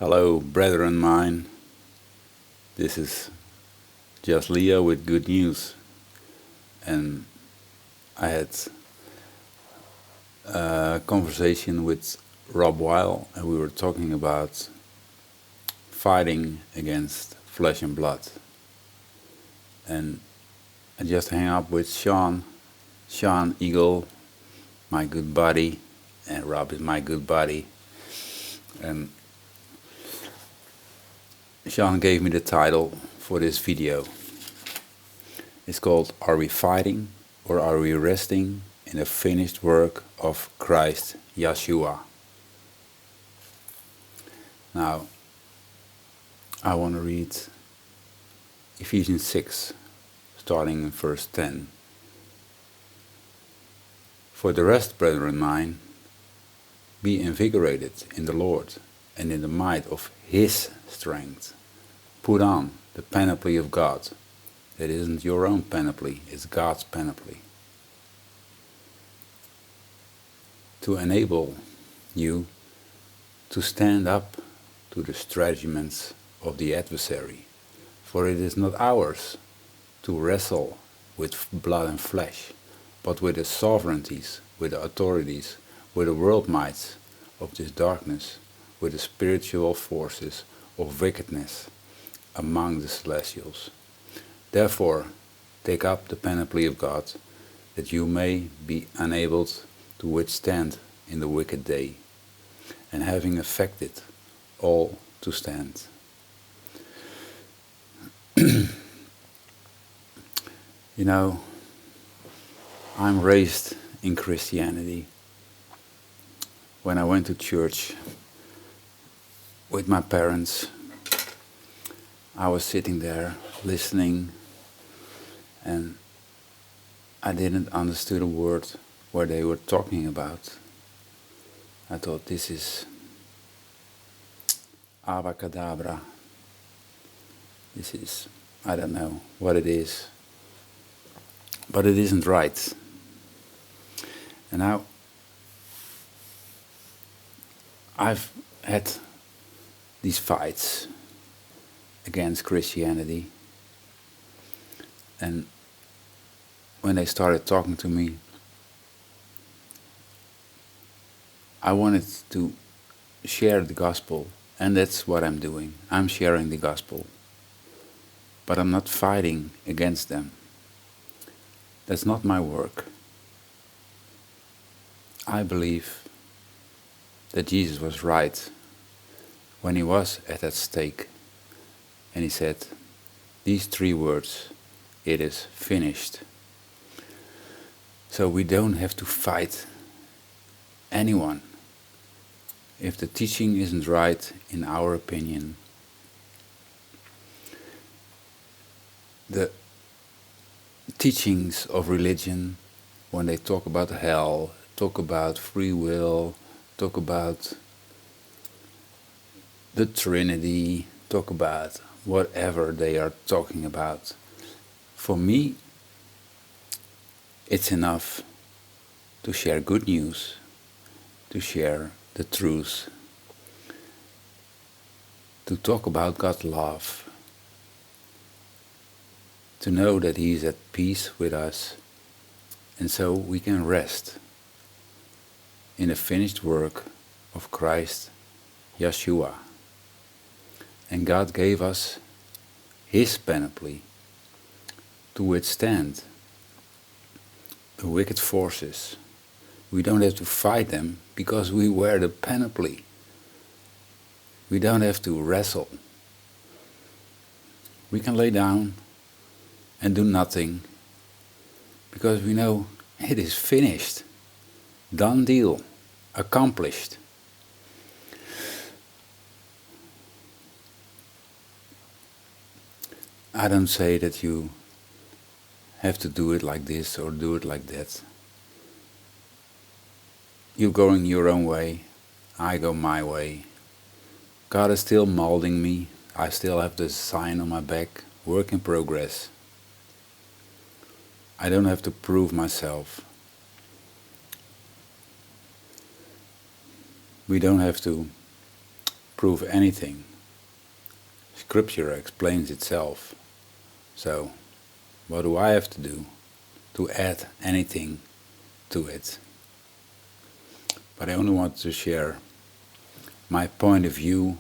Hello, brethren mine. This is just Leo with good news. And I had a conversation with Rob Weil, and we were talking about fighting against flesh and blood. And I just hang up with Sean Eagle, my good buddy, and Rob is my good buddy. And Sean gave me the title for this video. It's called Are We Fighting or Are We Resting in the Finished Work of Christ Yashua? Now, I want to read Ephesians 6, starting in verse 10. For the rest, brethren mine, be invigorated in the Lord and in the might of His strength. Put on the panoply of God. That isn't your own panoply, it's God's panoply. To enable you to stand up to the stratagems of the adversary. For it is not ours to wrestle with blood and flesh, but with the sovereignties, with the authorities, with the world mights of this darkness, with the spiritual forces of wickedness among the celestials. Therefore, take up the panoply of God, that you may be enabled to withstand in the wicked day, and having effected all to stand. You know, I'm raised in Christianity. When I went to church with my parents, I was sitting there listening, and I didn't understand a word what they were talking about. I thought, this is abracadabra. This is, I don't know what it is, but it isn't right. And now I've had these fights against Christianity, and when they started talking to me, I wanted to share the gospel, and that's what I'm doing. I'm sharing the gospel, but I'm not fighting against them. That's not my work. I believe that Jesus was right when he was at that stake. And he said these 3 words, it is finished. So we don't have to fight anyone. If the teaching isn't right, in our opinion, the teachings of religion, when they talk about hell, talk about free will, talk about the Trinity, talk about whatever they are talking about. For me, it's enough to share good news, to share the truth, to talk about God's love, to know that He is at peace with us, and so we can rest in the finished work of Christ Yashua. And God gave us His panoply to withstand the wicked forces. We don't have to fight them because we wear the panoply. We don't have to wrestle. We can lay down and do nothing because we know it is finished. Done deal. Accomplished. I don't say that you have to do it like this or do it like that. You're going your own way, I go my way. God is still molding me. I still have the sign on my back, work in progress. I don't have to prove myself. We don't have to prove anything. Scripture explains itself. So, what do I have to do to add anything to it? But I only want to share my point of view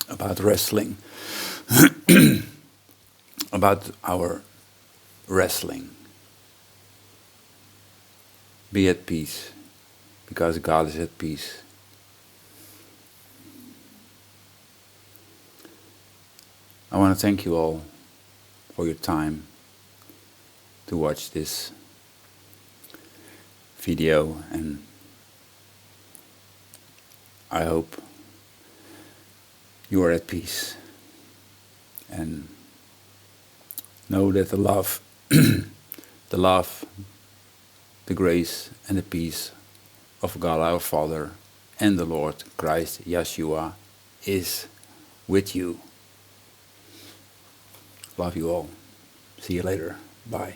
about wrestling, about our wrestling. Be at peace, because God is at peace. I want to thank you all for your time to watch this video, and I hope you are at peace and know that the love, the grace and the peace of God our Father and the Lord Christ Yashua is with you. Love you all. See you later. Bye.